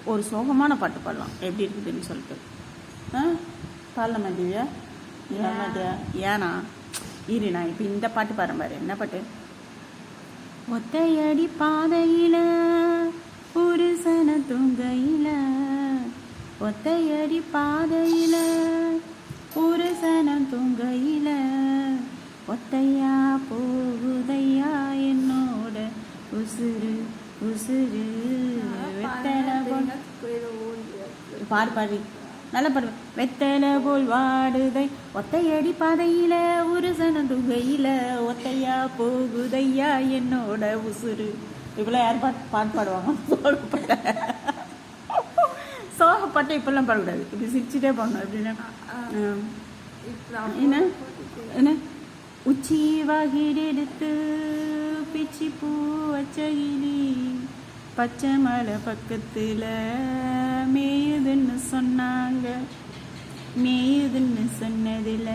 ஒரு சோகமான பாட்டு பாடலாம் எப்படி இருக்குதுன்னு சொல்லிட்டு. பாடலாமா திவ்யா? ஏன்னா இரு, நான் இப்போ இந்த பாட்டு பாடுறேன் பாரு. என்ன பாட்டு? ஒத்தையடி பாதையில ஒரு சன தூங்கையில, ஒத்தையடி பாதையில ஒரு சனம் தூங்கையில, ஒத்தையா போகுதையா என்னோட உசுறு உசுறு. வெத்தலை போல் பாடு பாடி நல்லா பாடுவேன். வெத்தலை போல் வாடுதை ஒத்தையடி பாதையில ஒரு சனம் தூங்கையில, ஒத்தையா போகுதையா என்னோட உசுறு. இவ்வளோ யார் பாட்டு பாடுவாங்க? சோகப்பட்ட இப்பெல்லாம் பாடக்கூடாது, இப்படி சிரிச்சுட்டே பாடணும். எப்படின்னா என்ன என்ன உச்சி வகிடெடுத்து பிச்சி பூ வச்சகிளி பச்சை மலை பக்கத்தில் மேயுதுன்னு சொன்னாங்க, மேயுதுன்னு சொன்னதில்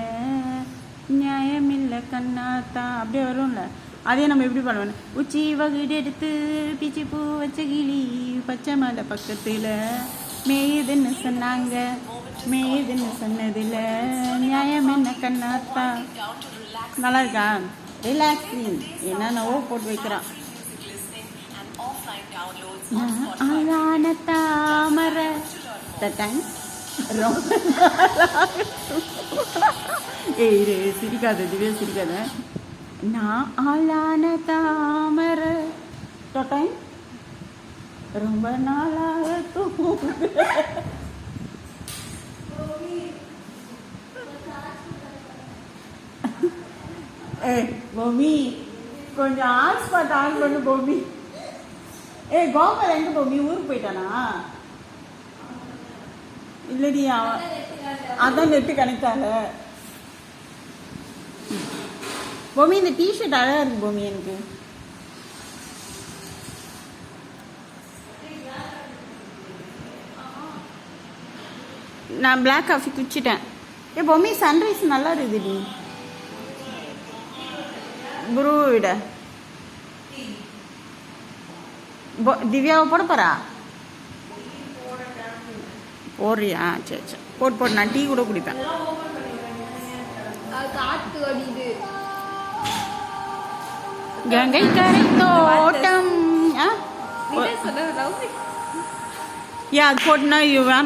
நியாயமில்லை கண்ணாத்தா. அப்படியே வரும்ல, அதே நம்ம எப்படி பாடுவோம்? உச்சி வகிடெடுத்து பிச்சி பூ வச்சகிளி பச்சை மலை பக்கத்தில் மேயுதுன்னு சொன்னாங்க, மேயுதுன்னு சொன்னதில் நியாயம் என்ன கண்ணாத்தா. நல்லா இருக்கா? ரிலாக்ஸிங் என்னென்னவோ போட்டு வைக்கிறான். அழகான தாமரை ஏய் சிரிக்காத திவ்யா, சிரிக்காத. நான் ஆளான தாமரை தொட்டாய் ரொம்ப நாளாக தூங்குது. ஏய் பூமி, கொஞ்சம் ஹாட்ஸ்பாட் ஆன் பண்ணு பூமி. ஏய் கோபால் எங்க பூமி? ஊருக்கு போயிட்டானா? இல்லடி, அதான் நெட்டு கனெக்ட் ஆகல. பூமி இந்த டிஷர்ட் அழகா இருக்கு பூமி எனக்கு. நான் பிளாக் காஃபி குடிச்சிட்டேன். ஏ பொம்மி சன்ரைஸ் நல்லா இருக்குதுடி. குரு விட திவ்யாவை போட போறா? போடுறியா? சரி சரி போட்டு போட்டு. நான் டீ கூட குடிப்பேன். கங்கை கரை தோட்டம் அது போட்டுனா வேணாம்.